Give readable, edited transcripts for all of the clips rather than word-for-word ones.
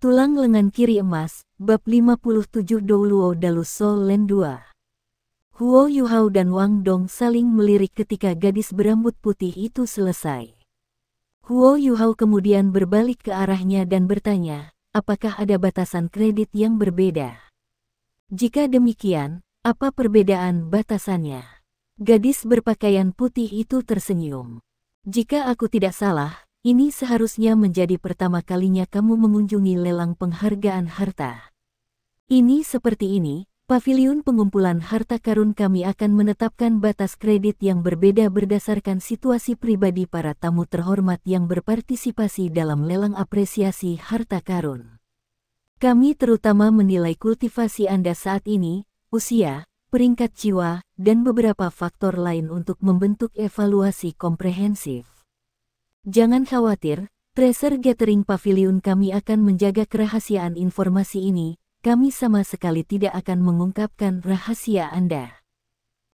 Tulang lengan kiri emas, bab 57 Douluo Dalus Sol Len 2. Huo Yuhao dan Wang Dong saling melirik ketika gadis berambut putih itu selesai. Huo Yuhao kemudian berbalik ke arahnya dan bertanya, apakah ada batasan kredit yang berbeda? Jika demikian, apa perbedaan batasannya? Gadis berpakaian putih itu tersenyum. Jika aku tidak salah, ini seharusnya menjadi pertama kalinya kamu mengunjungi lelang penghargaan harta. Ini seperti ini, paviliun pengumpulan harta karun kami akan menetapkan batas kredit yang berbeda berdasarkan situasi pribadi para tamu terhormat yang berpartisipasi dalam lelang apresiasi harta karun. Kami terutama menilai kultivasi Anda saat ini, usia, peringkat jiwa, dan beberapa faktor lain untuk membentuk evaluasi komprehensif. Jangan khawatir, Treasure Gathering Pavilion kami akan menjaga kerahasiaan informasi ini, kami sama sekali tidak akan mengungkapkan rahasia Anda.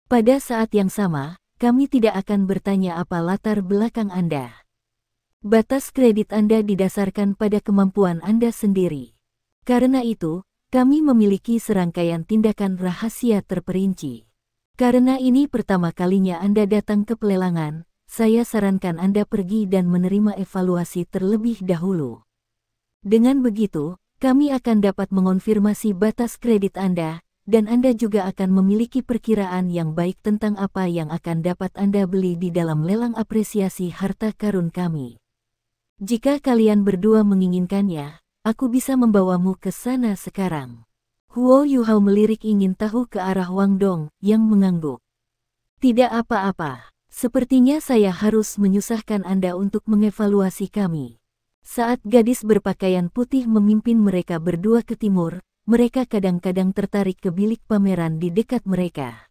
Pada saat yang sama, kami tidak akan bertanya apa latar belakang Anda. Batas kredit Anda didasarkan pada kemampuan Anda sendiri. Karena itu, kami memiliki serangkaian tindakan rahasia terperinci. Karena ini pertama kalinya Anda datang ke pelelangan, saya sarankan Anda pergi dan menerima evaluasi terlebih dahulu. Dengan begitu, kami akan dapat mengonfirmasi batas kredit Anda, dan Anda juga akan memiliki perkiraan yang baik tentang apa yang akan dapat Anda beli di dalam lelang apresiasi harta karun kami. Jika kalian berdua menginginkannya, aku bisa membawamu ke sana sekarang. Huo Yuhao melirik ingin tahu ke arah Wang Dong yang mengangguk. Tidak apa-apa. Sepertinya saya harus menyusahkan Anda untuk mengevaluasi kami. Saat gadis berpakaian putih memimpin mereka berdua ke timur, mereka kadang-kadang tertarik ke bilik pameran di dekat mereka.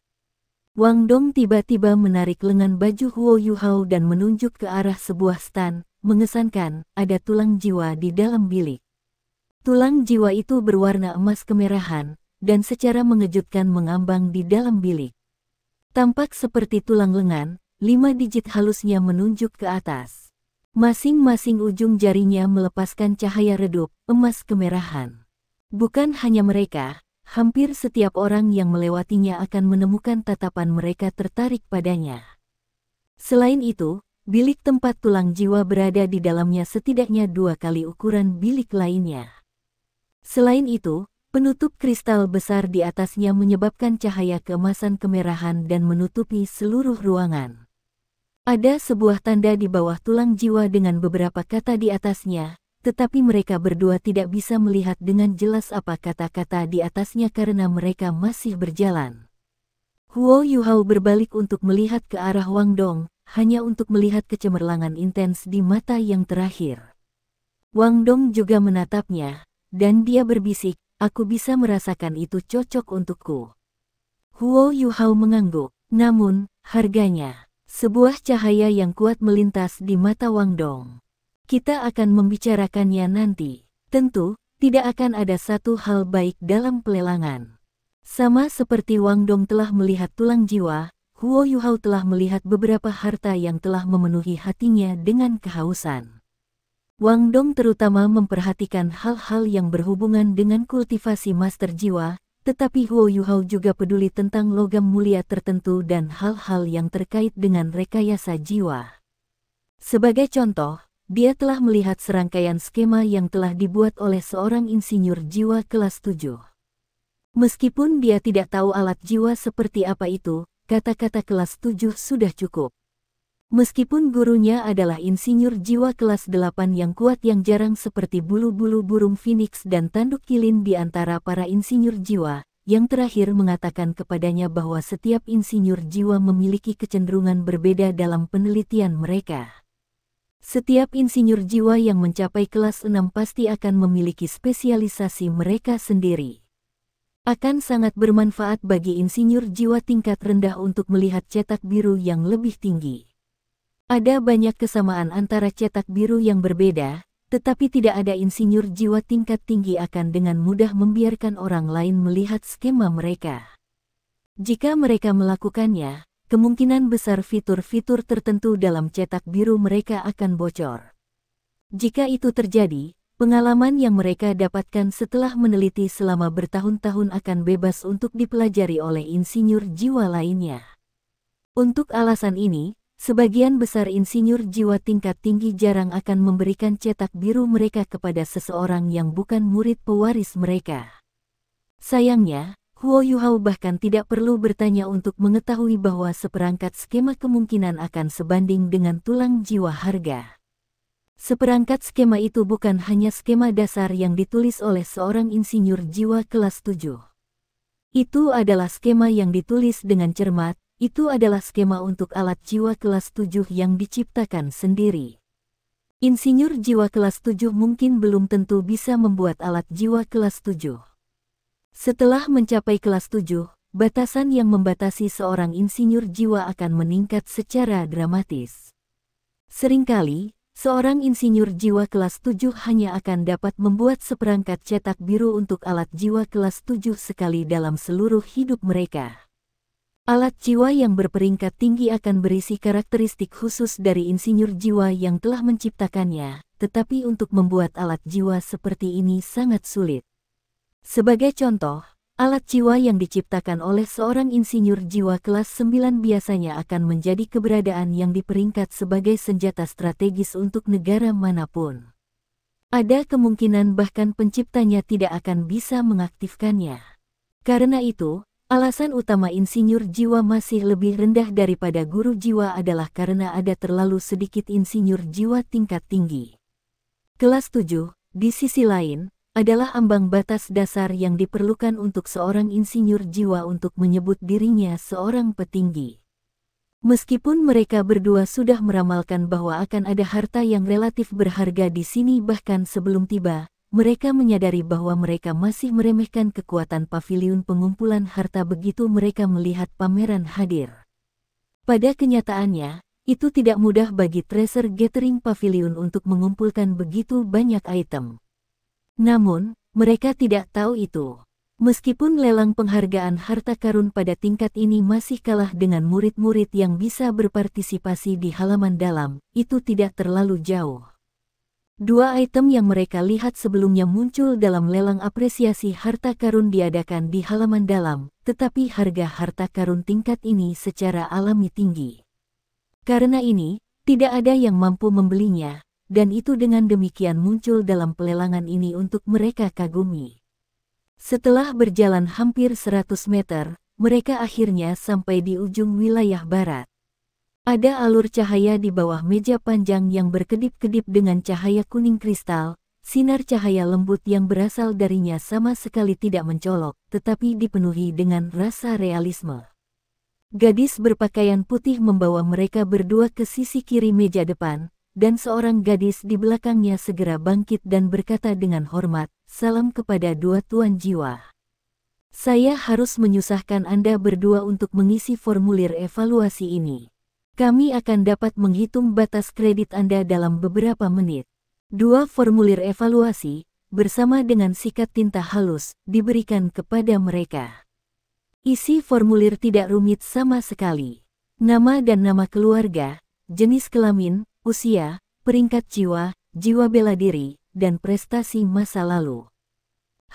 Wang Dong tiba-tiba menarik lengan baju Huo Yuhao dan menunjuk ke arah sebuah stan, mengesankan, ada tulang jiwa di dalam bilik. Tulang jiwa itu berwarna emas kemerahan, dan secara mengejutkan mengambang di dalam bilik. Tampak seperti tulang lengan, 5 digit halusnya menunjuk ke atas. Masing-masing ujung jarinya melepaskan cahaya redup, emas kemerahan. Bukan hanya mereka, hampir setiap orang yang melewatinya akan menemukan tatapan mereka tertarik padanya. Selain itu, bilik tempat tulang jiwa berada di dalamnya setidaknya 2 kali ukuran bilik lainnya. Selain itu, penutup kristal besar di atasnya menyebabkan cahaya keemasan kemerahan dan menutupi seluruh ruangan. Ada sebuah tanda di bawah tulang jiwa dengan beberapa kata di atasnya, tetapi mereka berdua tidak bisa melihat dengan jelas apa kata-kata di atasnya karena mereka masih berjalan. Huo Yuhao berbalik untuk melihat ke arah Wang Dong, hanya untuk melihat kecemerlangan intens di mata yang terakhir. Wang Dong juga menatapnya, dan dia berbisik, aku bisa merasakan itu cocok untukku. Huo Yuhao mengangguk, namun, harganya. Sebuah cahaya yang kuat melintas di mata Wang Dong. Kita akan membicarakannya nanti. Tentu, tidak akan ada satu hal baik dalam pelelangan. Sama seperti Wang Dong telah melihat tulang jiwa, Huo Yuhao telah melihat beberapa harta yang telah memenuhi hatinya dengan kehausan. Wang Dong terutama memperhatikan hal-hal yang berhubungan dengan kultivasi master jiwa, tetapi Huo Yuhao juga peduli tentang logam mulia tertentu dan hal-hal yang terkait dengan rekayasa jiwa. Sebagai contoh, dia telah melihat serangkaian skema yang telah dibuat oleh seorang insinyur jiwa kelas 7. Meskipun dia tidak tahu alat jiwa seperti apa itu, kata-kata kelas 7 sudah cukup. Meskipun gurunya adalah insinyur jiwa kelas 8 yang kuat yang jarang seperti bulu-bulu burung phoenix dan tanduk kilin di antara para insinyur jiwa, yang terakhir mengatakan kepadanya bahwa setiap insinyur jiwa memiliki kecenderungan berbeda dalam penelitian mereka. Setiap insinyur jiwa yang mencapai kelas 6 pasti akan memiliki spesialisasi mereka sendiri. Akan sangat bermanfaat bagi insinyur jiwa tingkat rendah untuk melihat cetak biru yang lebih tinggi. Ada banyak kesamaan antara cetak biru yang berbeda, tetapi tidak ada insinyur jiwa tingkat tinggi akan dengan mudah membiarkan orang lain melihat skema mereka. Jika mereka melakukannya, kemungkinan besar fitur-fitur tertentu dalam cetak biru mereka akan bocor. Jika itu terjadi, Pengalaman yang mereka dapatkan setelah meneliti selama bertahun-tahun akan bebas untuk dipelajari oleh insinyur jiwa lainnya. Untuk alasan ini, sebagian besar insinyur jiwa tingkat tinggi jarang akan memberikan cetak biru mereka kepada seseorang yang bukan murid pewaris mereka. Sayangnya, Huo Yuhao bahkan tidak perlu bertanya untuk mengetahui bahwa seperangkat skema kemungkinan akan sebanding dengan tulang jiwa harga. Seperangkat skema itu bukan hanya skema dasar yang ditulis oleh seorang insinyur jiwa kelas 7. Itu adalah skema yang ditulis dengan cermat, itu adalah skema untuk alat jiwa kelas 7 yang diciptakan sendiri. Insinyur jiwa kelas 7 mungkin belum tentu bisa membuat alat jiwa kelas 7. Setelah mencapai kelas 7, batasan yang membatasi seorang insinyur jiwa akan meningkat secara dramatis. Seringkali, seorang insinyur jiwa kelas 7 hanya akan dapat membuat seperangkat cetak biru untuk alat jiwa kelas 7 sekali dalam seluruh hidup mereka. Alat jiwa yang berperingkat tinggi akan berisi karakteristik khusus dari insinyur jiwa yang telah menciptakannya, tetapi untuk membuat alat jiwa seperti ini sangat sulit. Sebagai contoh, alat jiwa yang diciptakan oleh seorang insinyur jiwa kelas 9 biasanya akan menjadi keberadaan yang diperingkat sebagai senjata strategis untuk negara manapun. Ada kemungkinan bahkan penciptanya tidak akan bisa mengaktifkannya. Karena itu, alasan utama insinyur jiwa masih lebih rendah daripada guru jiwa adalah karena ada terlalu sedikit insinyur jiwa tingkat tinggi. Kelas 7, di sisi lain, adalah ambang batas dasar yang diperlukan untuk seorang insinyur jiwa untuk menyebut dirinya seorang petinggi. Meskipun mereka berdua sudah meramalkan bahwa akan ada harta yang relatif berharga di sini bahkan sebelum tiba, mereka menyadari bahwa mereka masih meremehkan kekuatan paviliun pengumpulan harta begitu mereka melihat pameran hadir. Pada kenyataannya, itu tidak mudah bagi Treasure Gathering Pavilion untuk mengumpulkan begitu banyak item. Namun, mereka tidak tahu itu. Meskipun lelang penghargaan harta karun pada tingkat ini masih kalah dengan murid-murid yang bisa berpartisipasi di halaman dalam, itu tidak terlalu jauh. Dua item yang mereka lihat sebelumnya muncul dalam lelang apresiasi harta karun diadakan di halaman dalam, tetapi harga harta karun tingkat ini secara alami tinggi. Karena ini, tidak ada yang mampu membelinya. Dan itu dengan demikian muncul dalam pelelangan ini untuk mereka kagumi. Setelah berjalan hampir 100 meter, mereka akhirnya sampai di ujung wilayah barat. Ada alur cahaya di bawah meja panjang yang berkedip-kedip dengan cahaya kuning kristal, sinar cahaya lembut yang berasal darinya sama sekali tidak mencolok, tetapi dipenuhi dengan rasa realisme. Gadis berpakaian putih membawa mereka berdua ke sisi kiri meja depan, dan seorang gadis di belakangnya segera bangkit dan berkata dengan hormat, "Salam kepada dua tuan jiwa. Saya harus menyusahkan Anda berdua untuk mengisi formulir evaluasi ini. Kami akan dapat menghitung batas kredit Anda dalam beberapa menit." Dua formulir evaluasi, bersama dengan sikat tinta halus, diberikan kepada mereka. Isi formulir tidak rumit sama sekali. Nama dan nama keluarga, jenis kelamin, usia, peringkat jiwa, jiwa bela diri, dan prestasi masa lalu.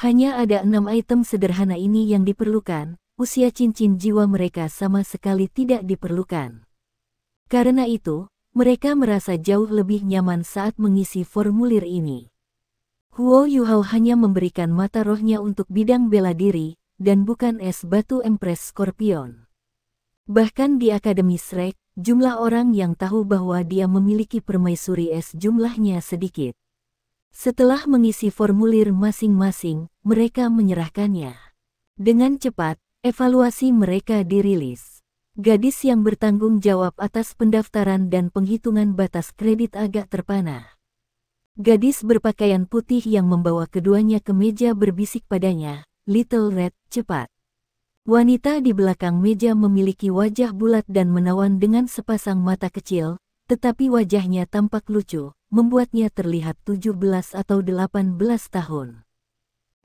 Hanya ada 6 item sederhana ini yang diperlukan, usia cincin jiwa mereka sama sekali tidak diperlukan. Karena itu, mereka merasa jauh lebih nyaman saat mengisi formulir ini. Huo Yuhao hanya memberikan mata rohnya untuk bidang bela diri, dan bukan es batu Empress Scorpion. Bahkan di Akademi Shrek, jumlah orang yang tahu bahwa dia memiliki permaisuri es jumlahnya sedikit. Setelah mengisi formulir masing-masing, mereka menyerahkannya. Dengan cepat, evaluasi mereka dirilis. Gadis yang bertanggung jawab atas pendaftaran dan penghitungan batas kredit agak terpana. Gadis berpakaian putih yang membawa keduanya ke meja berbisik padanya, "Little Red, cepat." Wanita di belakang meja memiliki wajah bulat dan menawan dengan sepasang mata kecil, tetapi wajahnya tampak lucu, membuatnya terlihat 17 atau 18 tahun.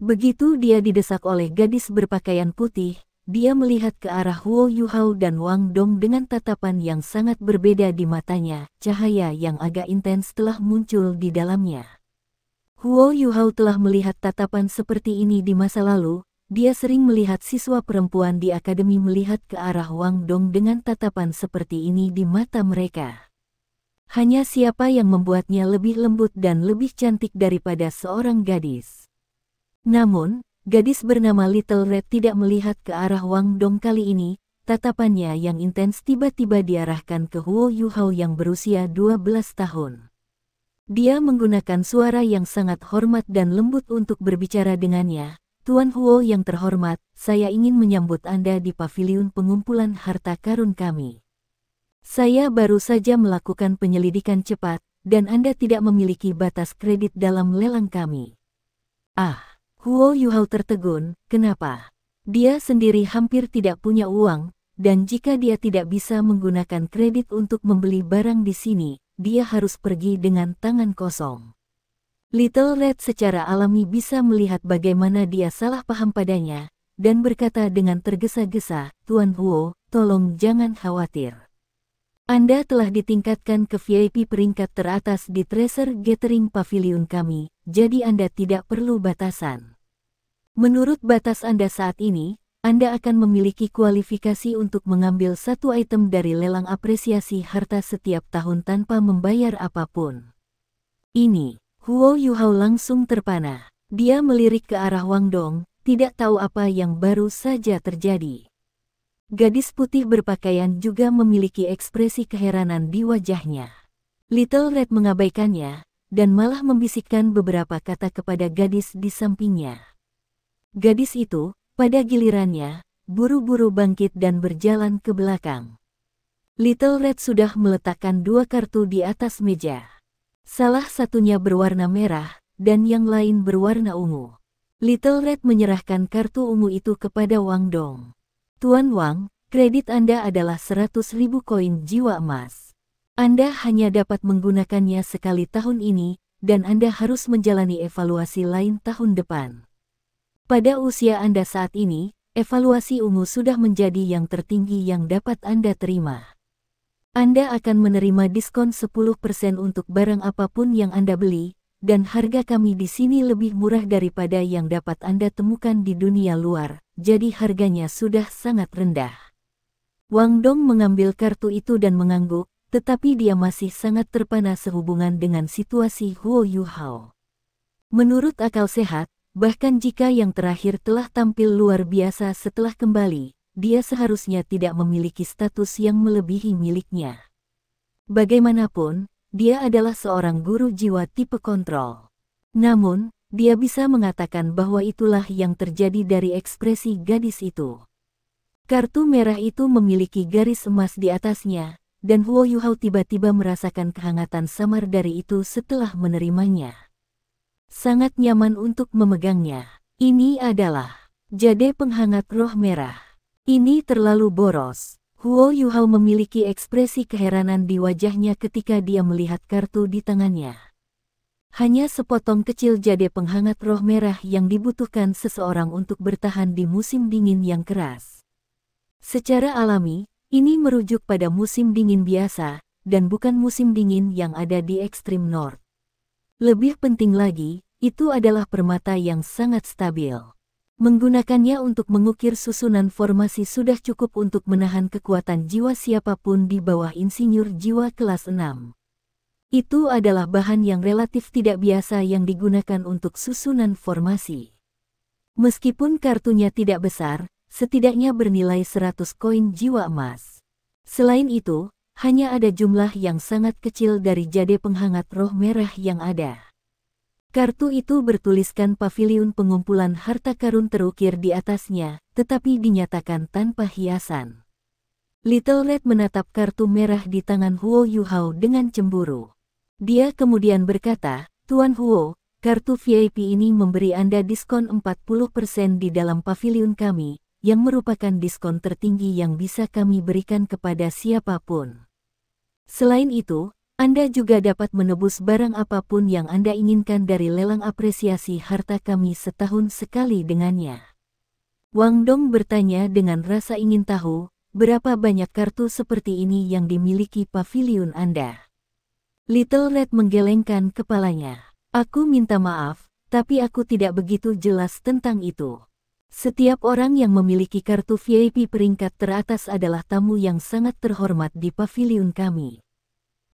Begitu dia didesak oleh gadis berpakaian putih, dia melihat ke arah Huo Yuhao dan Wang Dong dengan tatapan yang sangat berbeda di matanya, cahaya yang agak intens telah muncul di dalamnya. Huo Yuhao telah melihat tatapan seperti ini di masa lalu. Dia sering melihat siswa perempuan di akademi melihat ke arah Wang Dong dengan tatapan seperti ini di mata mereka. Hanya siapa yang membuatnya lebih lembut dan lebih cantik daripada seorang gadis. Namun, gadis bernama Little Red tidak melihat ke arah Wang Dong kali ini. Tatapannya yang intens tiba-tiba diarahkan ke Huo Yuhao yang berusia 12 tahun. Dia menggunakan suara yang sangat hormat dan lembut untuk berbicara dengannya. Tuan Huo yang terhormat, saya ingin menyambut Anda di paviliun pengumpulan harta karun kami. Saya baru saja melakukan penyelidikan cepat, dan Anda tidak memiliki batas kredit dalam lelang kami. Ah, Huo Yuhao tertegun, kenapa? Dia sendiri hampir tidak punya uang, dan jika dia tidak bisa menggunakan kredit untuk membeli barang di sini, dia harus pergi dengan tangan kosong. Little Red secara alami bisa melihat bagaimana dia salah paham padanya, dan berkata dengan tergesa-gesa, Tuan Huo, tolong jangan khawatir. Anda telah ditingkatkan ke VIP peringkat teratas di Treasure Gathering Pavilion kami, jadi Anda tidak perlu batasan. Menurut batas Anda saat ini, Anda akan memiliki kualifikasi untuk mengambil satu item dari lelang apresiasi harta setiap tahun tanpa membayar apapun. Ini. Huo Yuhao langsung terpana. Dia melirik ke arah Wang Dong, tidak tahu apa yang baru saja terjadi. Gadis putih berpakaian juga memiliki ekspresi keheranan di wajahnya. Little Red mengabaikannya, dan malah membisikkan beberapa kata kepada gadis di sampingnya. Gadis itu, pada gilirannya, buru-buru bangkit dan berjalan ke belakang. Little Red sudah meletakkan 2 kartu di atas meja. Salah satunya berwarna merah, dan yang lain berwarna ungu. Little Red menyerahkan kartu ungu itu kepada Wang Dong. Tuan Wang, kredit Anda adalah 100.000 koin jiwa emas. Anda hanya dapat menggunakannya sekali tahun ini, dan Anda harus menjalani evaluasi lain tahun depan. Pada usia Anda saat ini, evaluasi ungu sudah menjadi yang tertinggi yang dapat Anda terima. Anda akan menerima diskon 10% untuk barang apapun yang Anda beli, dan harga kami di sini lebih murah daripada yang dapat Anda temukan di dunia luar, jadi harganya sudah sangat rendah. Wang Dong mengambil kartu itu dan mengangguk, tetapi dia masih sangat terpana sehubungan dengan situasi Huo Yuhao. Menurut akal sehat, bahkan jika yang terakhir telah tampil luar biasa setelah kembali, dia seharusnya tidak memiliki status yang melebihi miliknya. Bagaimanapun, dia adalah seorang guru jiwa tipe kontrol. Namun, dia bisa mengatakan bahwa itulah yang terjadi dari ekspresi gadis itu. Kartu merah itu memiliki garis emas di atasnya, dan Huo Yuhao tiba-tiba merasakan kehangatan samar dari itu setelah menerimanya. Sangat nyaman untuk memegangnya. Ini adalah jade penghangat roh merah. Ini terlalu boros. Huo Yuhao memiliki ekspresi keheranan di wajahnya ketika dia melihat kartu di tangannya. Hanya sepotong kecil jade penghangat roh merah yang dibutuhkan seseorang untuk bertahan di musim dingin yang keras. Secara alami, ini merujuk pada musim dingin biasa, dan bukan musim dingin yang ada di ekstrim North. Lebih penting lagi, itu adalah permata yang sangat stabil. Menggunakannya untuk mengukir susunan formasi sudah cukup untuk menahan kekuatan jiwa siapapun di bawah insinyur jiwa kelas 6. Itu adalah bahan yang relatif tidak biasa yang digunakan untuk susunan formasi. Meskipun kartunya tidak besar, setidaknya bernilai 100 koin jiwa emas. Selain itu, hanya ada jumlah yang sangat kecil dari jade penghangat roh merah yang ada. Kartu itu bertuliskan paviliun pengumpulan harta karun terukir di atasnya, tetapi dinyatakan tanpa hiasan. Little Red menatap kartu merah di tangan Huo Yuhao dengan cemburu. Dia kemudian berkata, Tuan Huo, kartu VIP ini memberi Anda diskon 40% di dalam paviliun kami, yang merupakan diskon tertinggi yang bisa kami berikan kepada siapapun. Selain itu, Anda juga dapat menebus barang apapun yang Anda inginkan dari lelang apresiasi harta kami setahun sekali dengannya. Wang Dong bertanya dengan rasa ingin tahu, berapa banyak kartu seperti ini yang dimiliki paviliun Anda? Little Red menggelengkan kepalanya. Aku minta maaf, tapi aku tidak begitu jelas tentang itu. Setiap orang yang memiliki kartu VIP peringkat teratas adalah tamu yang sangat terhormat di paviliun kami.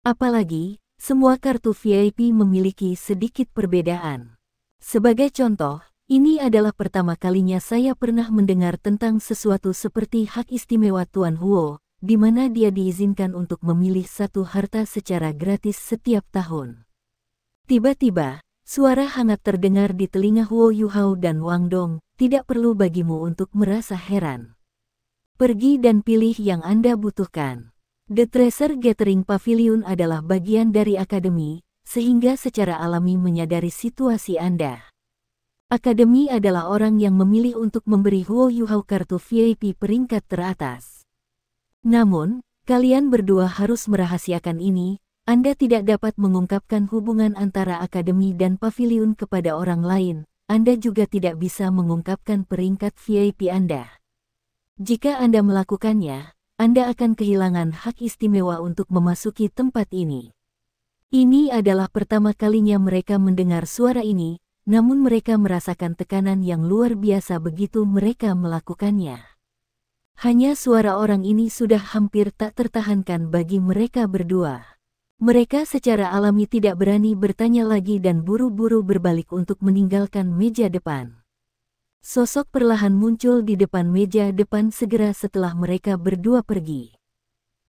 Apalagi, semua kartu VIP memiliki sedikit perbedaan. Sebagai contoh, ini adalah pertama kalinya saya pernah mendengar tentang sesuatu seperti hak istimewa Tuan Huo, di mana dia diizinkan untuk memilih satu harta secara gratis setiap tahun. Tiba-tiba, suara hangat terdengar di telinga Huo Yuhao dan Wang Dong, tidak perlu bagimu untuk merasa heran. Pergi dan pilih yang Anda butuhkan. The Treasure Gathering Pavilion adalah bagian dari akademi, sehingga secara alami menyadari situasi Anda. Akademi adalah orang yang memilih untuk memberi Huo Yuhao kartu VIP peringkat teratas. Namun, kalian berdua harus merahasiakan ini. Anda tidak dapat mengungkapkan hubungan antara akademi dan paviliun kepada orang lain. Anda juga tidak bisa mengungkapkan peringkat VIP Anda. Jika Anda melakukannya, Anda akan kehilangan hak istimewa untuk memasuki tempat ini. Ini adalah pertama kalinya mereka mendengar suara ini, namun mereka merasakan tekanan yang luar biasa begitu mereka melakukannya. Hanya suara orang ini sudah hampir tak tertahankan bagi mereka berdua. Mereka secara alami tidak berani bertanya lagi dan buru-buru berbalik untuk meninggalkan meja depan. Sosok perlahan muncul di depan meja depan segera setelah mereka berdua pergi.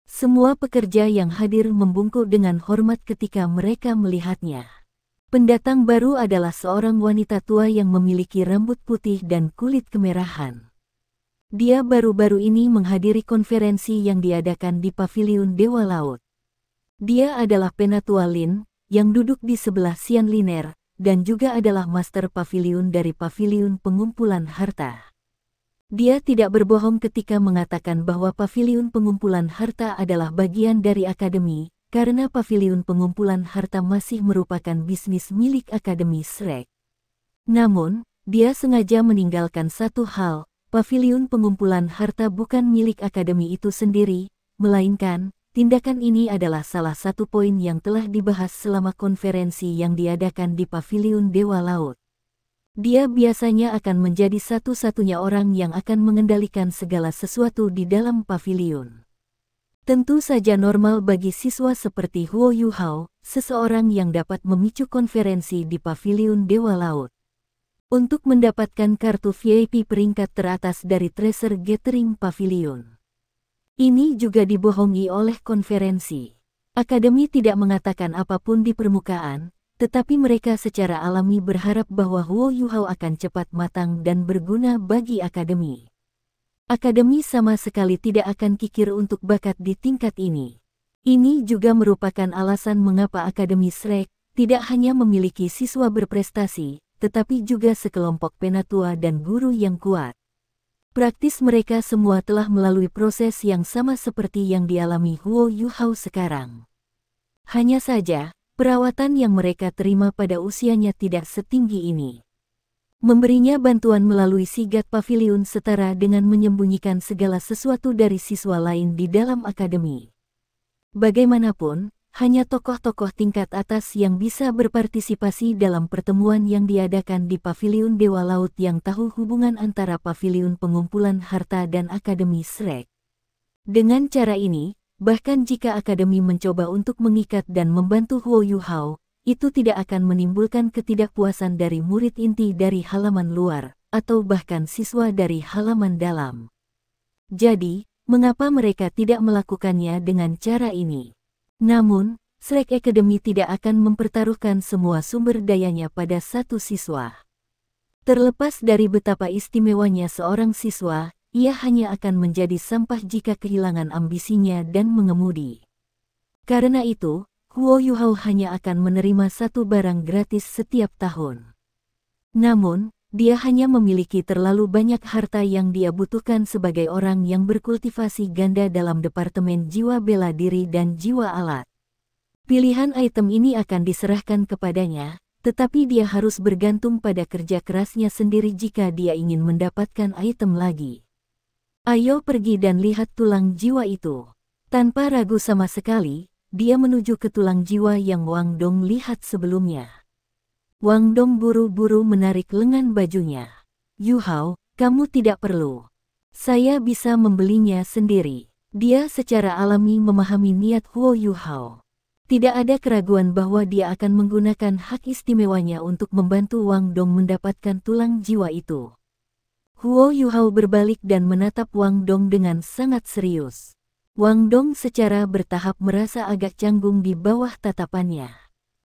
Semua pekerja yang hadir membungkuk dengan hormat ketika mereka melihatnya. Pendatang baru adalah seorang wanita tua yang memiliki rambut putih dan kulit kemerahan. Dia baru-baru ini menghadiri konferensi yang diadakan di Paviliun Dewa Laut. Dia adalah Penatua Lin, yang duduk di sebelah Xian Liner, dan juga adalah Master Paviliun dari Paviliun Pengumpulan Harta. Dia tidak berbohong ketika mengatakan bahwa Paviliun Pengumpulan Harta adalah bagian dari akademi, karena Paviliun Pengumpulan Harta masih merupakan bisnis milik Akademi Shrek. Namun, dia sengaja meninggalkan satu hal, Paviliun Pengumpulan Harta bukan milik akademi itu sendiri, melainkan, tindakan ini adalah salah satu poin yang telah dibahas selama konferensi yang diadakan di Paviliun Dewa Laut. Dia biasanya akan menjadi satu-satunya orang yang akan mengendalikan segala sesuatu di dalam paviliun. Tentu saja normal bagi siswa seperti Huo Yuhao, seseorang yang dapat memicu konferensi di Paviliun Dewa Laut. Untuk mendapatkan kartu VIP peringkat teratas dari Treasure Gathering Pavilion. Ini juga dibohongi oleh konferensi. Akademi tidak mengatakan apapun di permukaan, tetapi mereka secara alami berharap bahwa Huo Yuhao akan cepat matang dan berguna bagi akademi. Akademi sama sekali tidak akan kikir untuk bakat di tingkat ini. Ini juga merupakan alasan mengapa Akademi Shrek tidak hanya memiliki siswa berprestasi, tetapi juga sekelompok penatua dan guru yang kuat. Praktis mereka semua telah melalui proses yang sama seperti yang dialami Huo Yuhao sekarang. Hanya saja, perawatan yang mereka terima pada usianya tidak setinggi ini. Memberinya bantuan melalui sigat paviliun setara dengan menyembunyikan segala sesuatu dari siswa lain di dalam akademi. Bagaimanapun, hanya tokoh-tokoh tingkat atas yang bisa berpartisipasi dalam pertemuan yang diadakan di Paviliun Dewa Laut yang tahu hubungan antara Paviliun Pengumpulan Harta dan Akademi Shrek. Dengan cara ini, bahkan jika Akademi mencoba untuk mengikat dan membantu Huo Yuhao, itu tidak akan menimbulkan ketidakpuasan dari murid inti dari halaman luar, atau bahkan siswa dari halaman dalam. Jadi, mengapa mereka tidak melakukannya dengan cara ini? Namun, Shrek Academy tidak akan mempertaruhkan semua sumber dayanya pada satu siswa. Terlepas dari betapa istimewanya seorang siswa, ia hanya akan menjadi sampah jika kehilangan ambisinya dan mengemudi. Karena itu, Huo Yuhao hanya akan menerima satu barang gratis setiap tahun. Namun, dia hanya memiliki terlalu banyak harta yang dia butuhkan sebagai orang yang berkultivasi ganda dalam departemen jiwa bela diri dan jiwa alat. Pilihan item ini akan diserahkan kepadanya, tetapi dia harus bergantung pada kerja kerasnya sendiri jika dia ingin mendapatkan item lagi. Ayo pergi dan lihat tulang jiwa itu. Tanpa ragu sama sekali, dia menuju ke tulang jiwa yang Wang Dong lihat sebelumnya. Wang Dong buru-buru menarik lengan bajunya. Yu Hao, kamu tidak perlu. Saya bisa membelinya sendiri. Dia secara alami memahami niat Huo Yu Hao. Tidak ada keraguan bahwa dia akan menggunakan hak istimewanya untuk membantu Wang Dong mendapatkan tulang jiwa itu. Huo Yu Hao berbalik dan menatap Wang Dong dengan sangat serius. Wang Dong secara bertahap merasa agak canggung di bawah tatapannya.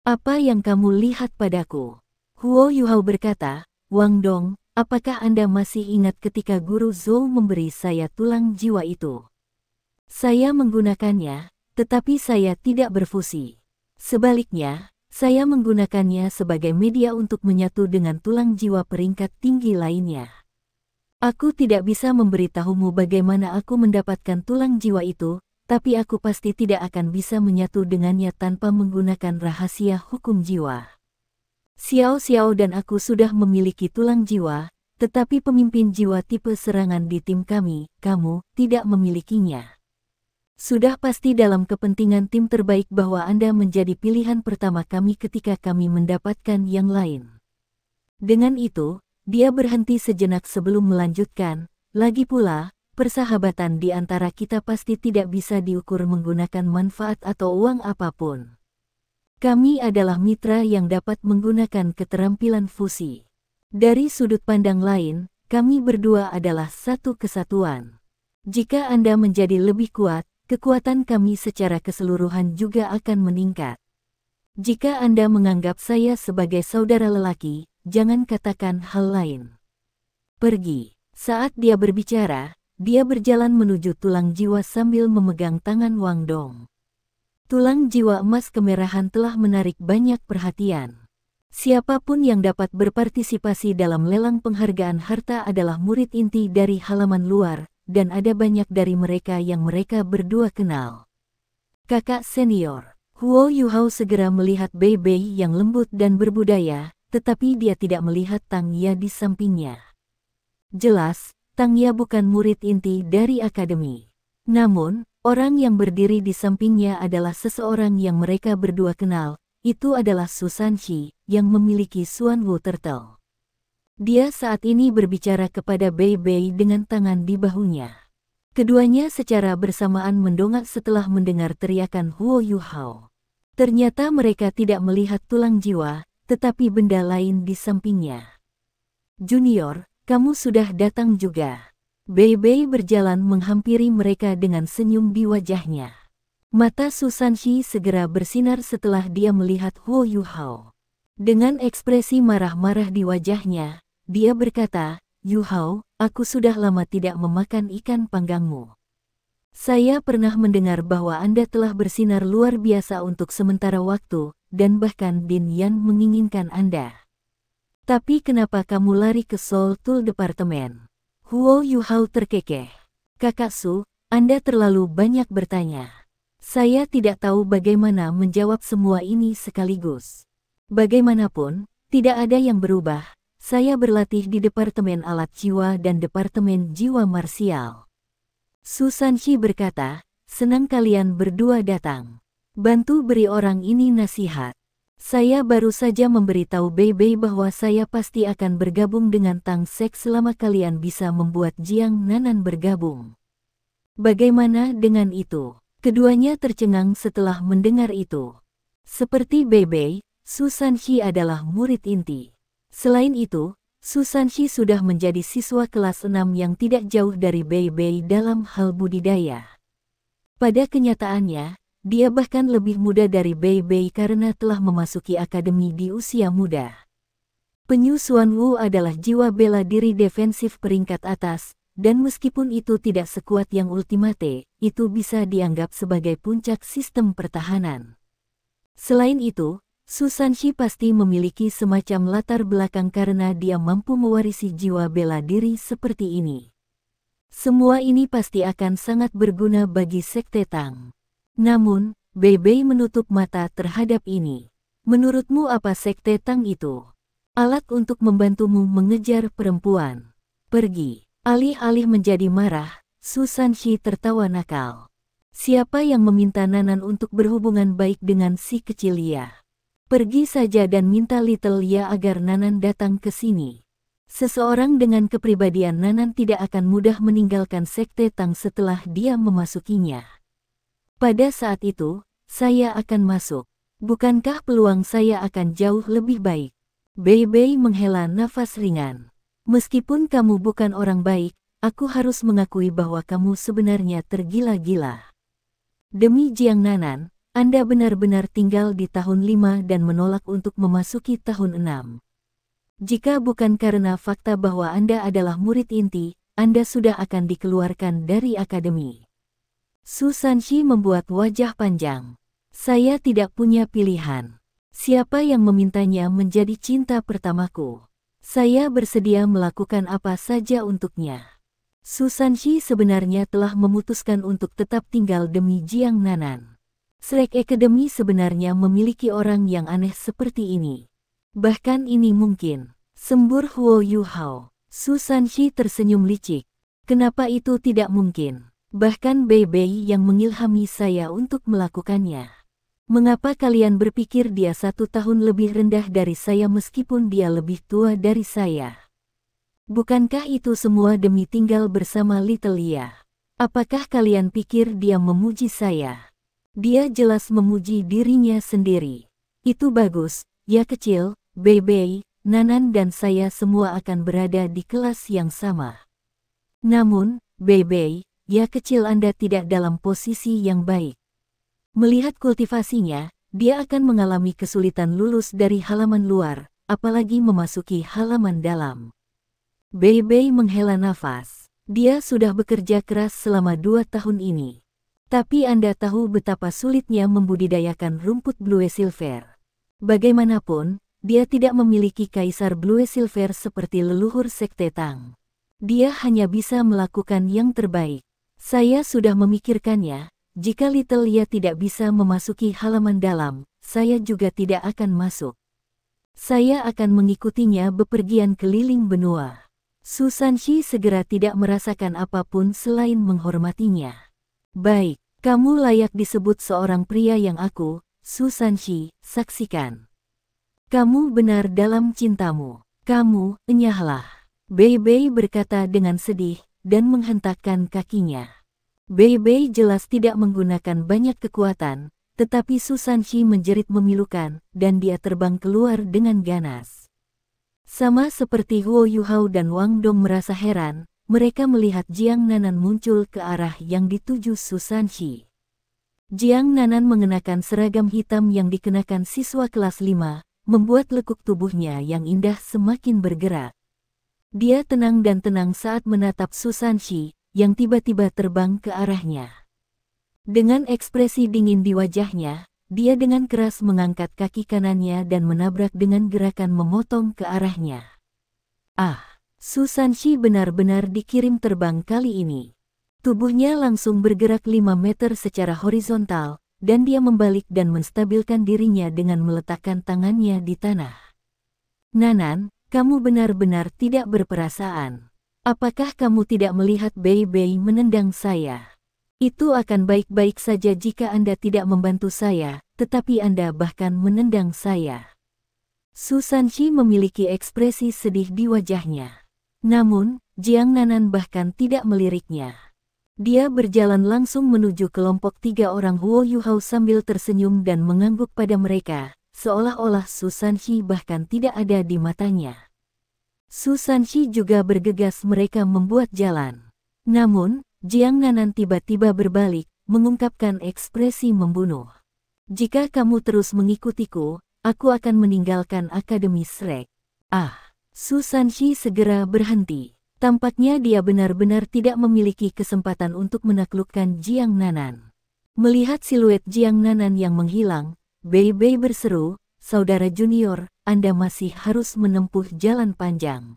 Apa yang kamu lihat padaku? Huo Yu Hao berkata, Wang Dong, apakah Anda masih ingat ketika Guru Zhou memberi saya tulang jiwa itu? Saya menggunakannya, tetapi saya tidak berfusi. Sebaliknya, saya menggunakannya sebagai media untuk menyatu dengan tulang jiwa peringkat tinggi lainnya. Aku tidak bisa memberitahumu bagaimana aku mendapatkan tulang jiwa itu, tapi aku pasti tidak akan bisa menyatu dengannya tanpa menggunakan rahasia hukum jiwa. Xiao Xiao dan aku sudah memiliki tulang jiwa, tetapi pemimpin jiwa tipe serangan di tim kami, kamu, tidak memilikinya. Sudah pasti dalam kepentingan tim terbaik bahwa Anda menjadi pilihan pertama kami ketika kami mendapatkan yang lain. Dengan itu, dia berhenti sejenak sebelum melanjutkan, lagi pula, persahabatan di antara kita pasti tidak bisa diukur menggunakan manfaat atau uang apapun. Kami adalah mitra yang dapat menggunakan keterampilan fusi. Dari sudut pandang lain, kami berdua adalah satu kesatuan. Jika Anda menjadi lebih kuat, kekuatan kami secara keseluruhan juga akan meningkat. Jika Anda menganggap saya sebagai saudara lelaki, jangan katakan hal lain. Pergi. Saat dia berbicara, dia berjalan menuju tulang jiwa sambil memegang tangan Wang Dong. Tulang jiwa emas kemerahan telah menarik banyak perhatian. Siapapun yang dapat berpartisipasi dalam lelang penghargaan harta adalah murid inti dari halaman luar, dan ada banyak dari mereka yang mereka berdua kenal. Kakak senior, Huo Yu Hao segera melihat Bei Bei yang lembut dan berbudaya, tetapi dia tidak melihat Tang Ya di sampingnya. Jelas, Tang Ya bukan murid inti dari akademi. Namun, orang yang berdiri di sampingnya adalah seseorang yang mereka berdua kenal, itu adalah Su Sanxi, yang memiliki Xuan Wu Turtle. Dia saat ini berbicara kepada Bei Bei dengan tangan di bahunya. Keduanya secara bersamaan mendongak setelah mendengar teriakan Huo Yu Hao. Ternyata mereka tidak melihat tulang jiwa, tetapi benda lain di sampingnya. Junior, kamu sudah datang juga. Bei Bei berjalan menghampiri mereka dengan senyum di wajahnya. Mata Su Sanxi segera bersinar setelah dia melihat Huo Yu Hao. Dengan ekspresi marah-marah di wajahnya, dia berkata, Yu Hao, aku sudah lama tidak memakan ikan panggangmu. Saya pernah mendengar bahwa Anda telah bersinar luar biasa untuk sementara waktu, dan bahkan Bin Yan menginginkan Anda. Tapi kenapa kamu lari ke Seoul Tool Departemen? Huo Yu Hao terkekeh. Kakak Su, Anda terlalu banyak bertanya. Saya tidak tahu bagaimana menjawab semua ini sekaligus. Bagaimanapun, tidak ada yang berubah. Saya berlatih di Departemen Alat Jiwa dan Departemen Jiwa Marsial. Su Sanxi berkata, senang kalian berdua datang. Bantu beri orang ini nasihat. Saya baru saja memberitahu Bei Bei bahwa saya pasti akan bergabung dengan Tang Sek selama kalian bisa membuat Jiang Nanan bergabung. Bagaimana dengan itu? Keduanya tercengang setelah mendengar itu. Seperti Bei Bei, Su Sanxi adalah murid inti. Selain itu, Su Sanxi sudah menjadi siswa kelas 6 yang tidak jauh dari Bei Bei dalam hal budidaya. Pada kenyataannya, dia bahkan lebih muda dari Bei Bei karena telah memasuki akademi di usia muda. Penyu Xuan Wu adalah jiwa bela diri defensif peringkat atas, dan meskipun itu tidak sekuat yang ultimate, itu bisa dianggap sebagai puncak sistem pertahanan. Selain itu, Su Sanxi pasti memiliki semacam latar belakang karena dia mampu mewarisi jiwa bela diri seperti ini. Semua ini pasti akan sangat berguna bagi Sekte Tang. Namun, Bei Bei menutup mata terhadap ini. Menurutmu apa Sekte Tang itu? Alat untuk membantumu mengejar perempuan. Pergi. Alih-alih menjadi marah, Su Sanxi tertawa nakal. Siapa yang meminta Nanan untuk berhubungan baik dengan si kecil Lia? Pergi saja dan minta Little Lia agar Nanan datang ke sini. Seseorang dengan kepribadian Nanan tidak akan mudah meninggalkan Sekte Tang setelah dia memasukinya. Pada saat itu, saya akan masuk. Bukankah peluang saya akan jauh lebih baik? Bei Bei menghela nafas ringan. Meskipun kamu bukan orang baik, aku harus mengakui bahwa kamu sebenarnya tergila-gila. Demi Jiang Nanan, Anda benar-benar tinggal di tahun 5 dan menolak untuk memasuki tahun 6. Jika bukan karena fakta bahwa Anda adalah murid inti, Anda sudah akan dikeluarkan dari akademi. Su Sanxi membuat wajah panjang. Saya tidak punya pilihan. Siapa yang memintanya menjadi cinta pertamaku? Saya bersedia melakukan apa saja untuknya. Su Sanxi sebenarnya telah memutuskan untuk tetap tinggal demi Jiang Nanan. Shrek Academy sebenarnya memiliki orang yang aneh seperti ini. Bahkan ini mungkin. Sembur Huo Yuhao. Su Sanxi tersenyum licik. Kenapa itu tidak mungkin? Bahkan Bei Bei yang mengilhami saya untuk melakukannya. Mengapa kalian berpikir dia 1 tahun lebih rendah dari saya meskipun dia lebih tua dari saya? Bukankah itu semua demi tinggal bersama Little Lia? Apakah kalian pikir dia memuji saya? Dia jelas memuji dirinya sendiri. Itu bagus, ya kecil, Bei Bei, Nanan dan saya semua akan berada di kelas yang sama. Namun, Bei Bei, ya kecil Anda tidak dalam posisi yang baik. Melihat kultivasinya, dia akan mengalami kesulitan lulus dari halaman luar, apalagi memasuki halaman dalam. Bei Bei menghela nafas. Dia sudah bekerja keras selama 2 tahun ini. Tapi Anda tahu betapa sulitnya membudidayakan rumput Blue Silver. Bagaimanapun, dia tidak memiliki kaisar Blue Silver seperti leluhur Sekte Tang. Dia hanya bisa melakukan yang terbaik. Saya sudah memikirkannya, jika Little Lia tidak bisa memasuki halaman dalam, saya juga tidak akan masuk. Saya akan mengikutinya bepergian keliling benua. Su Sanxi segera tidak merasakan apapun selain menghormatinya. Baik. Kamu layak disebut seorang pria yang aku, Su Sanxi, saksikan. Kamu benar dalam cintamu. Kamu, enyahlah. Bei Bei berkata dengan sedih, dan menghentakkan kakinya. Bei Bei jelas tidak menggunakan banyak kekuatan, tetapi Su Sanxi menjerit memilukan, dan dia terbang keluar dengan ganas. Sama seperti Huo Yuhao dan Wang Dong merasa heran, mereka melihat Jiang Nanan muncul ke arah yang dituju Su Sanxi. Jiang Nanan mengenakan seragam hitam yang dikenakan siswa kelas 5, membuat lekuk tubuhnya yang indah semakin bergerak. Dia tenang dan tenang saat menatap Su Sanxi, yang tiba-tiba terbang ke arahnya. Dengan ekspresi dingin di wajahnya, dia dengan keras mengangkat kaki kanannya dan menabrak dengan gerakan memotong ke arahnya. Ah! Su Sanxi benar-benar dikirim terbang kali ini. Tubuhnya langsung bergerak 5 meter secara horizontal, dan dia membalik dan menstabilkan dirinya dengan meletakkan tangannya di tanah. Nanan, kamu benar-benar tidak berperasaan. Apakah kamu tidak melihat Bei Bei menendang saya? Itu akan baik-baik saja jika Anda tidak membantu saya, tetapi Anda bahkan menendang saya. Su Sanxi memiliki ekspresi sedih di wajahnya. Namun, Jiang Nanan bahkan tidak meliriknya. Dia berjalan langsung menuju kelompok 3 orang Huo Yuhao sambil tersenyum dan mengangguk pada mereka, seolah-olah Su Sanxi bahkan tidak ada di matanya. Su Sanxi juga bergegas mereka membuat jalan. Namun, Jiang Nanan tiba-tiba berbalik, mengungkapkan ekspresi membunuh. Jika kamu terus mengikutiku, aku akan meninggalkan Akademi Shrek. Ah! Su Sanxi segera berhenti. Tampaknya dia benar-benar tidak memiliki kesempatan untuk menaklukkan Jiang Nanan. Melihat siluet Jiang Nanan yang menghilang, Bei Bei berseru, "Saudara junior, Anda masih harus menempuh jalan panjang."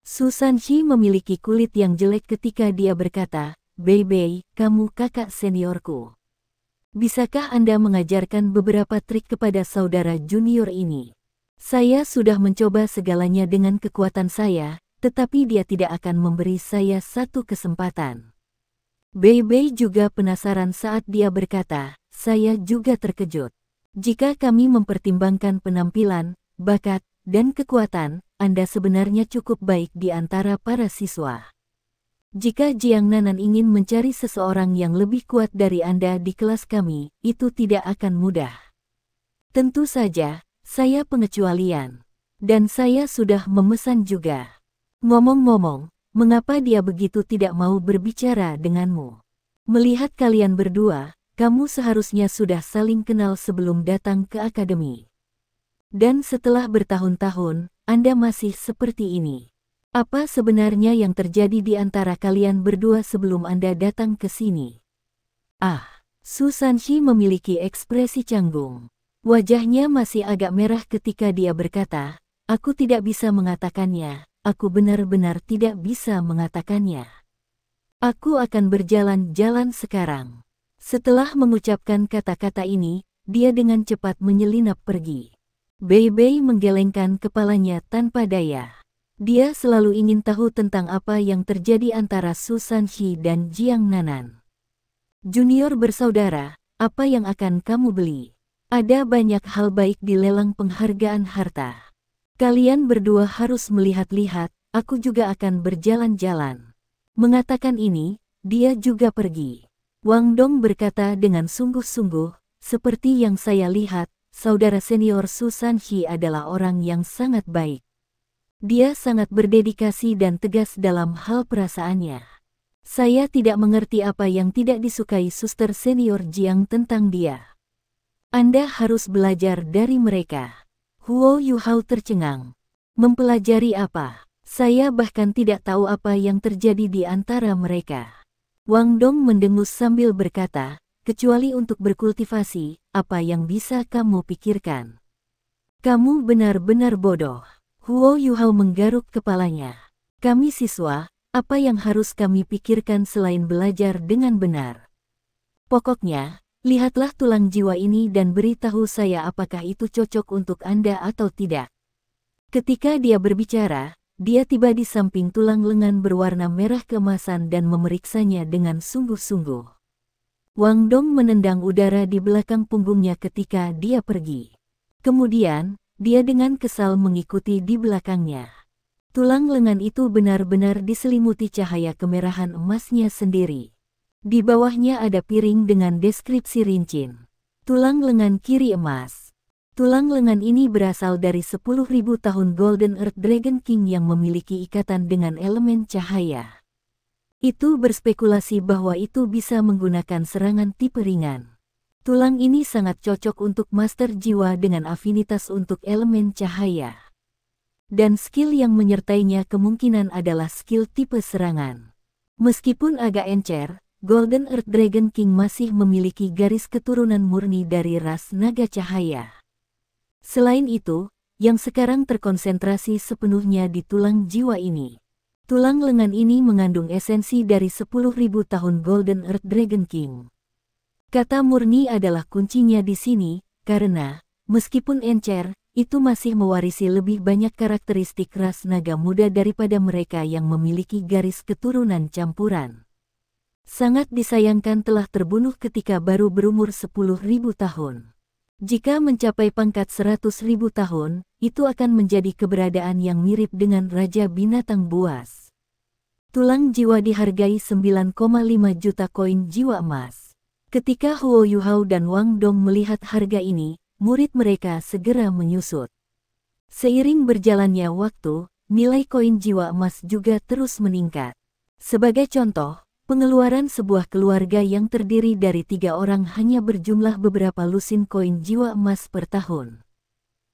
Su Sanxi memiliki kulit yang jelek ketika dia berkata, "Bei Bei, kamu kakak seniorku. Bisakah Anda mengajarkan beberapa trik kepada saudara junior ini? Saya sudah mencoba segalanya dengan kekuatan saya, tetapi dia tidak akan memberi saya satu kesempatan." Bei Bei juga penasaran saat dia berkata, "Saya juga terkejut. Jika kami mempertimbangkan penampilan, bakat, dan kekuatan, Anda sebenarnya cukup baik di antara para siswa. Jika Jiang Nanan ingin mencari seseorang yang lebih kuat dari Anda di kelas kami, itu tidak akan mudah. Tentu saja, saya pengecualian. Dan saya sudah memesan juga. Ngomong-ngomong, mengapa dia begitu tidak mau berbicara denganmu? Melihat kalian berdua, kamu seharusnya sudah saling kenal sebelum datang ke akademi. Dan setelah bertahun-tahun, Anda masih seperti ini. Apa sebenarnya yang terjadi di antara kalian berdua sebelum Anda datang ke sini? Su Sanxi memiliki ekspresi canggung. Wajahnya masih agak merah ketika dia berkata, "Aku tidak bisa mengatakannya, aku benar-benar tidak bisa mengatakannya. Aku akan berjalan-jalan sekarang." Setelah mengucapkan kata-kata ini, dia dengan cepat menyelinap pergi. Bei Bei menggelengkan kepalanya tanpa daya. Dia selalu ingin tahu tentang apa yang terjadi antara Su Sanxi dan Jiang Nanan. "Junior bersaudara, apa yang akan kamu beli? Ada banyak hal baik di lelang penghargaan harta. Kalian berdua harus melihat-lihat, aku juga akan berjalan-jalan." Mengatakan ini, dia juga pergi. Wang Dong berkata dengan sungguh-sungguh, "Seperti yang saya lihat, saudara senior Su Sanxi adalah orang yang sangat baik. Dia sangat berdedikasi dan tegas dalam hal perasaannya. Saya tidak mengerti apa yang tidak disukai suster senior Jiang tentang dia. Anda harus belajar dari mereka." Huo Yuhao tercengang. "Mempelajari apa? Saya bahkan tidak tahu apa yang terjadi di antara mereka." Wang Dong mendengus sambil berkata, "Kecuali untuk berkultivasi, apa yang bisa kamu pikirkan? Kamu benar-benar bodoh." Huo Yuhao menggaruk kepalanya. "Kami siswa, apa yang harus kami pikirkan selain belajar dengan benar? Pokoknya, lihatlah tulang jiwa ini dan beritahu saya apakah itu cocok untuk Anda atau tidak." Ketika dia berbicara, dia tiba di samping tulang lengan berwarna merah keemasan dan memeriksanya dengan sungguh-sungguh. Wang Dong menendang udara di belakang punggungnya ketika dia pergi. Kemudian, dia dengan kesal mengikuti di belakangnya. Tulang lengan itu benar-benar diselimuti cahaya kemerahan emasnya sendiri. Di bawahnya ada piring dengan deskripsi rincin. Tulang lengan kiri emas. Tulang lengan ini berasal dari 10.000 tahun Golden Earth Dragon King yang memiliki ikatan dengan elemen cahaya. Itu berspekulasi bahwa itu bisa menggunakan serangan tipe ringan. Tulang ini sangat cocok untuk master jiwa dengan afinitas untuk elemen cahaya. Dan skill yang menyertainya kemungkinan adalah skill tipe serangan. Meskipun agak encer, Golden Earth Dragon King masih memiliki garis keturunan murni dari ras naga cahaya. Selain itu, yang sekarang terkonsentrasi sepenuhnya di tulang jiwa ini. Tulang lengan ini mengandung esensi dari 10.000 tahun Golden Earth Dragon King. Kata murni adalah kuncinya di sini, karena, meskipun encer, itu masih mewarisi lebih banyak karakteristik ras naga muda daripada mereka yang memiliki garis keturunan campuran. Sangat disayangkan telah terbunuh ketika baru berumur 10.000 tahun. Jika mencapai pangkat 100.000 tahun, itu akan menjadi keberadaan yang mirip dengan Raja Binatang Buas. Tulang jiwa dihargai 9,5 juta koin jiwa emas. Ketika Huo Yuhao dan Wang Dong melihat harga ini, murid mereka segera menyusut. Seiring berjalannya waktu, nilai koin jiwa emas juga terus meningkat. Sebagai contoh, pengeluaran sebuah keluarga yang terdiri dari 3 orang hanya berjumlah beberapa lusin koin jiwa emas per tahun.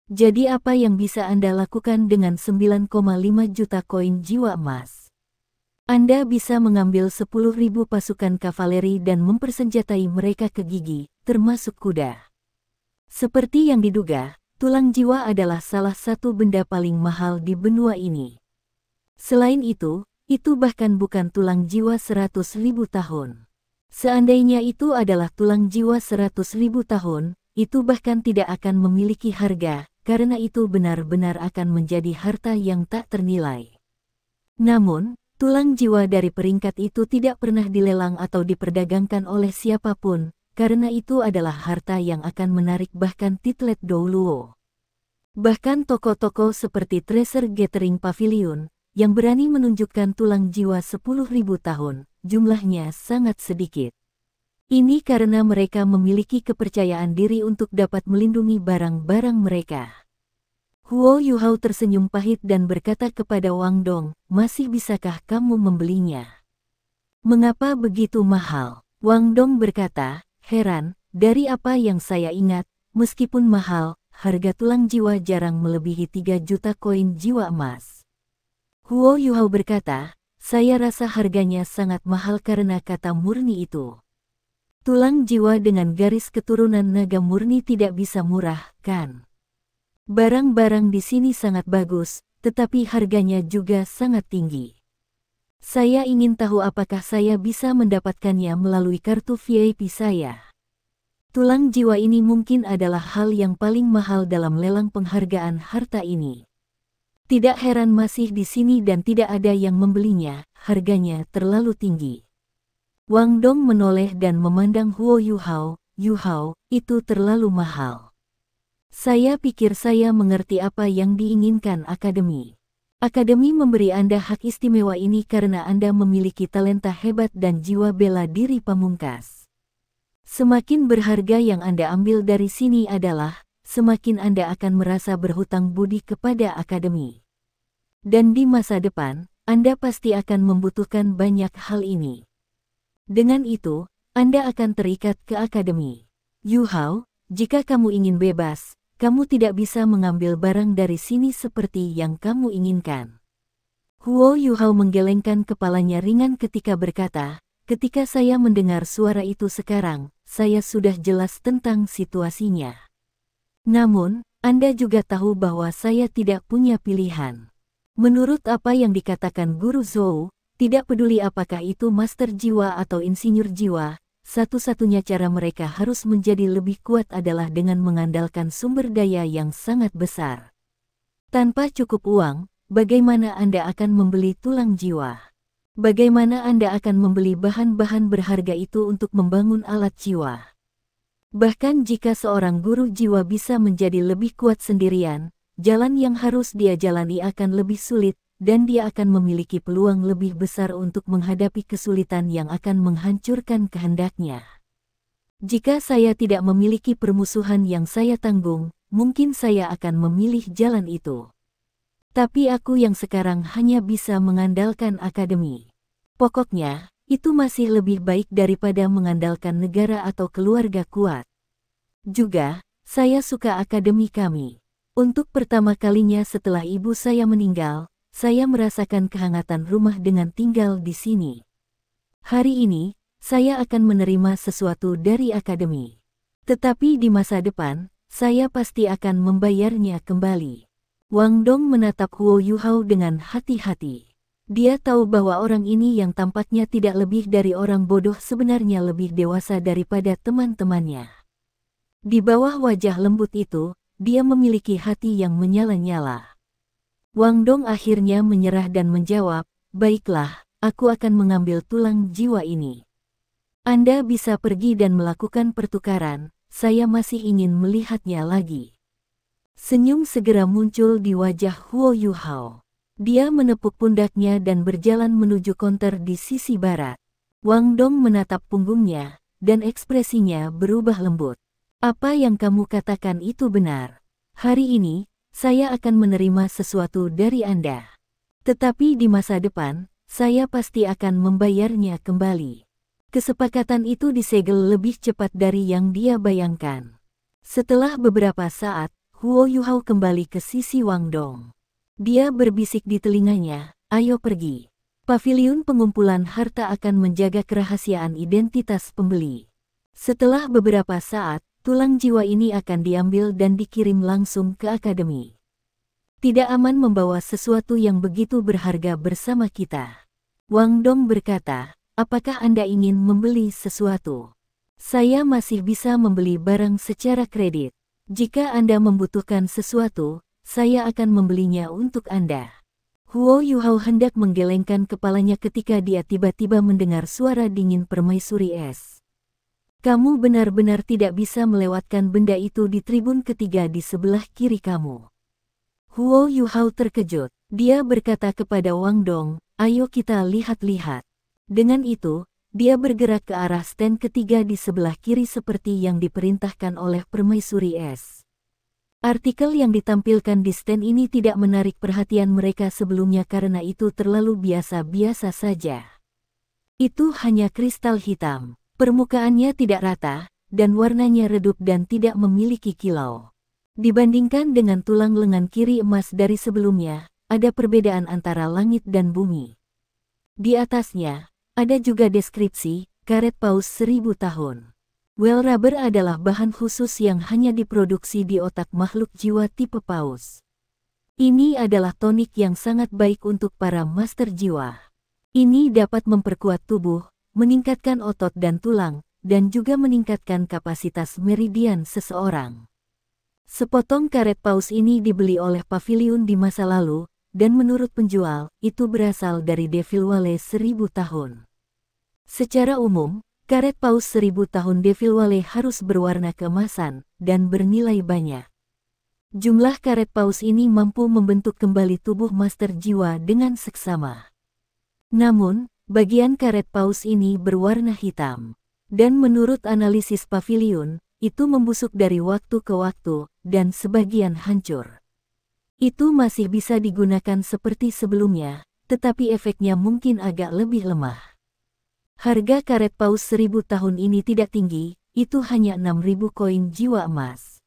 Jadi apa yang bisa Anda lakukan dengan 9,5 juta koin jiwa emas? Anda bisa mengambil 10.000 pasukan kavaleri dan mempersenjatai mereka ke gigi, termasuk kuda. Seperti yang diduga, tulang jiwa adalah salah satu benda paling mahal di benua ini. Selain itu bahkan bukan tulang jiwa 100.000 tahun. Seandainya itu adalah tulang jiwa 100.000 tahun, itu bahkan tidak akan memiliki harga, karena itu benar-benar akan menjadi harta yang tak ternilai. Namun, tulang jiwa dari peringkat itu tidak pernah dilelang atau diperdagangkan oleh siapapun, karena itu adalah harta yang akan menarik bahkan Titlet Douluo. Bahkan toko-toko seperti Treasure Gathering Pavilion, yang berani menunjukkan tulang jiwa 10.000 tahun, jumlahnya sangat sedikit. Ini karena mereka memiliki kepercayaan diri untuk dapat melindungi barang-barang mereka. Huo Yuhao tersenyum pahit dan berkata kepada Wang Dong, masih bisakah kamu membelinya? Mengapa begitu mahal? Wang Dong berkata, heran, dari apa yang saya ingat, meskipun mahal, harga tulang jiwa jarang melebihi 3 juta koin jiwa emas. Huo Yuhao berkata, saya rasa harganya sangat mahal karena kata murni itu. Tulang jiwa dengan garis keturunan naga murni tidak bisa murah, kan? Barang-barang di sini sangat bagus, tetapi harganya juga sangat tinggi. Saya ingin tahu apakah saya bisa mendapatkannya melalui kartu VIP saya. Tulang jiwa ini mungkin adalah hal yang paling mahal dalam lelang penghargaan harta ini. Tidak heran masih di sini dan tidak ada yang membelinya, harganya terlalu tinggi. Wang Dong menoleh dan memandang Huo Yuhao, Yuhao, itu terlalu mahal. Saya pikir saya mengerti apa yang diinginkan Akademi. Akademi memberi Anda hak istimewa ini karena Anda memiliki talenta hebat dan jiwa bela diri pamungkas. Semakin berharga yang Anda ambil dari sini adalah, semakin Anda akan merasa berhutang budi kepada Akademi. Dan di masa depan, Anda pasti akan membutuhkan banyak hal ini. Dengan itu, Anda akan terikat ke Akademi. Yuhao, jika kamu ingin bebas, kamu tidak bisa mengambil barang dari sini seperti yang kamu inginkan. Huo Yuhao menggelengkan kepalanya ringan ketika berkata, ketika saya mendengar suara itu sekarang, saya sudah jelas tentang situasinya. Namun, Anda juga tahu bahwa saya tidak punya pilihan. Menurut apa yang dikatakan Guru Zhou, tidak peduli apakah itu master jiwa atau insinyur jiwa, satu-satunya cara mereka harus menjadi lebih kuat adalah dengan mengandalkan sumber daya yang sangat besar. Tanpa cukup uang, bagaimana Anda akan membeli tulang jiwa? Bagaimana Anda akan membeli bahan-bahan berharga itu untuk membangun alat jiwa? Bahkan jika seorang guru jiwa bisa menjadi lebih kuat sendirian, jalan yang harus dia jalani akan lebih sulit, dan dia akan memiliki peluang lebih besar untuk menghadapi kesulitan yang akan menghancurkan kehendaknya. Jika saya tidak memiliki permusuhan yang saya tanggung, mungkin saya akan memilih jalan itu. Tapi aku yang sekarang hanya bisa mengandalkan Akademi. Pokoknya, itu masih lebih baik daripada mengandalkan negara atau keluarga kuat. Juga, saya suka Akademi kami. Untuk pertama kalinya setelah ibu saya meninggal, saya merasakan kehangatan rumah dengan tinggal di sini. Hari ini, saya akan menerima sesuatu dari Akademi. Tetapi di masa depan, saya pasti akan membayarnya kembali. Wang Dong menatap Huo Yuhao dengan hati-hati. Dia tahu bahwa orang ini yang tampaknya tidak lebih dari orang bodoh sebenarnya lebih dewasa daripada teman-temannya. Di bawah wajah lembut itu, dia memiliki hati yang menyala-nyala. Wang Dong akhirnya menyerah dan menjawab, baiklah, aku akan mengambil tulang jiwa ini. Anda bisa pergi dan melakukan pertukaran, saya masih ingin melihatnya lagi. Senyum segera muncul di wajah Huo Yuhao. Dia menepuk pundaknya dan berjalan menuju konter di sisi barat. Wang Dong menatap punggungnya, dan ekspresinya berubah lembut. Apa yang kamu katakan itu benar. Hari ini, saya akan menerima sesuatu dari Anda. Tetapi di masa depan, saya pasti akan membayarnya kembali. Kesepakatan itu disegel lebih cepat dari yang dia bayangkan. Setelah beberapa saat, Huo Yuhao kembali ke sisi Wang Dong. Dia berbisik di telinganya, ayo pergi. Paviliun pengumpulan harta akan menjaga kerahasiaan identitas pembeli. Setelah beberapa saat, tulang jiwa ini akan diambil dan dikirim langsung ke Akademi. Tidak aman membawa sesuatu yang begitu berharga bersama kita. Wang Dong berkata, apakah Anda ingin membeli sesuatu? Saya masih bisa membeli barang secara kredit. Jika Anda membutuhkan sesuatu, saya akan membelinya untuk Anda. Huo Yuhao hendak menggelengkan kepalanya ketika dia tiba-tiba mendengar suara dingin permaisuri es. Kamu benar-benar tidak bisa melewatkan benda itu di tribun ketiga di sebelah kiri kamu. Huo Yuhao terkejut. Dia berkata kepada Wang Dong, ayo kita lihat-lihat. Dengan itu, dia bergerak ke arah stand ketiga di sebelah kiri seperti yang diperintahkan oleh Permaisuri Es. Artikel yang ditampilkan di stand ini tidak menarik perhatian mereka sebelumnya karena itu terlalu biasa-biasa saja. Itu hanya kristal hitam. Permukaannya tidak rata, dan warnanya redup dan tidak memiliki kilau. Dibandingkan dengan tulang lengan kiri emas dari sebelumnya, ada perbedaan antara langit dan bumi. Di atasnya, ada juga deskripsi, karet paus 1000 tahun. Well rubber adalah bahan khusus yang hanya diproduksi di otak makhluk jiwa tipe paus. Ini adalah tonik yang sangat baik untuk para master jiwa. Ini dapat memperkuat tubuh, meningkatkan otot dan tulang, dan juga meningkatkan kapasitas meridian seseorang. Sepotong karet paus ini dibeli oleh Pavilion di masa lalu, dan menurut penjual, itu berasal dari Devil Valley 1000 tahun. Secara umum, karet paus 1000 tahun Devil Valley harus berwarna keemasan, dan bernilai banyak. Jumlah karet paus ini mampu membentuk kembali tubuh master jiwa dengan seksama. Namun, bagian karet paus ini berwarna hitam. Dan menurut analisis Pavilion, itu membusuk dari waktu ke waktu, dan sebagian hancur. Itu masih bisa digunakan seperti sebelumnya, tetapi efeknya mungkin agak lebih lemah. Harga karet paus 1000 tahun ini tidak tinggi, itu hanya 6.000 koin jiwa emas.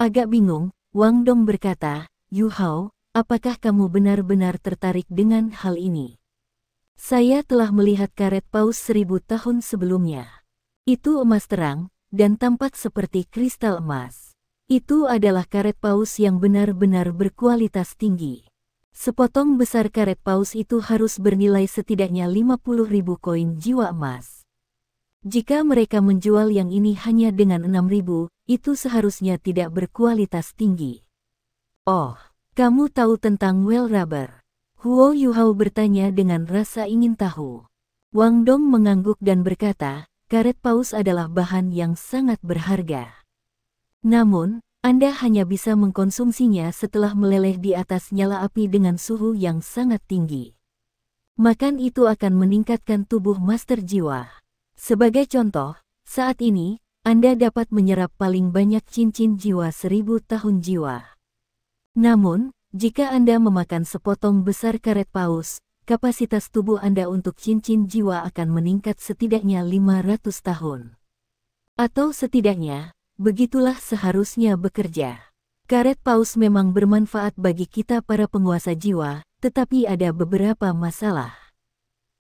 Agak bingung, Wang Dong berkata, Yuhao, apakah kamu benar-benar tertarik dengan hal ini? Saya telah melihat karet paus 1000 tahun sebelumnya. Itu emas terang, dan tampak seperti kristal emas. Itu adalah karet paus yang benar-benar berkualitas tinggi. Sepotong besar karet paus itu harus bernilai setidaknya 50.000 koin jiwa emas. Jika mereka menjual yang ini hanya dengan 6.000, itu seharusnya tidak berkualitas tinggi. Oh, kamu tahu tentang well rubber? Huo Yuhao bertanya dengan rasa ingin tahu. Wang Dong mengangguk dan berkata, karet paus adalah bahan yang sangat berharga. Namun, Anda hanya bisa mengkonsumsinya setelah meleleh di atas nyala api dengan suhu yang sangat tinggi. Makan itu akan meningkatkan tubuh master jiwa. Sebagai contoh, saat ini, Anda dapat menyerap paling banyak cincin jiwa 1000 tahun jiwa. Namun, jika Anda memakan sepotong besar karet paus, kapasitas tubuh Anda untuk cincin jiwa akan meningkat setidaknya 500 tahun. Atau setidaknya, begitulah seharusnya bekerja. Karet paus memang bermanfaat bagi kita para penguasa jiwa, tetapi ada beberapa masalah.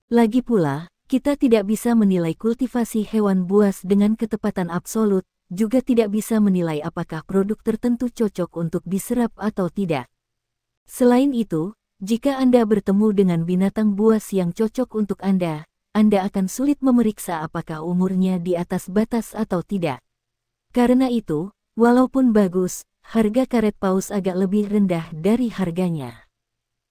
Lagi pula, kita tidak bisa menilai kultivasi hewan buas dengan ketepatan absolut, juga tidak bisa menilai apakah produk tertentu cocok untuk diserap atau tidak. Selain itu, jika Anda bertemu dengan binatang buas yang cocok untuk Anda akan sulit memeriksa apakah umurnya di atas batas atau tidak. Karena itu, walaupun bagus, harga karet paus agak lebih rendah dari harganya.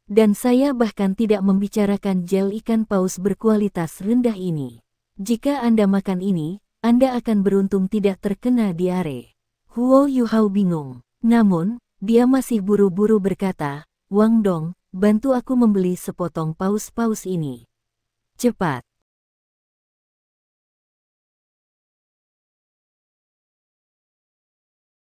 Dan saya bahkan tidak membicarakan gel ikan paus berkualitas rendah ini. Jika Anda makan ini, Anda akan beruntung tidak terkena diare. Huo Yuhao bingung. Namun, dia masih buru-buru berkata, Wang Dong, bantu aku membeli sepotong paus-paus ini. Cepat.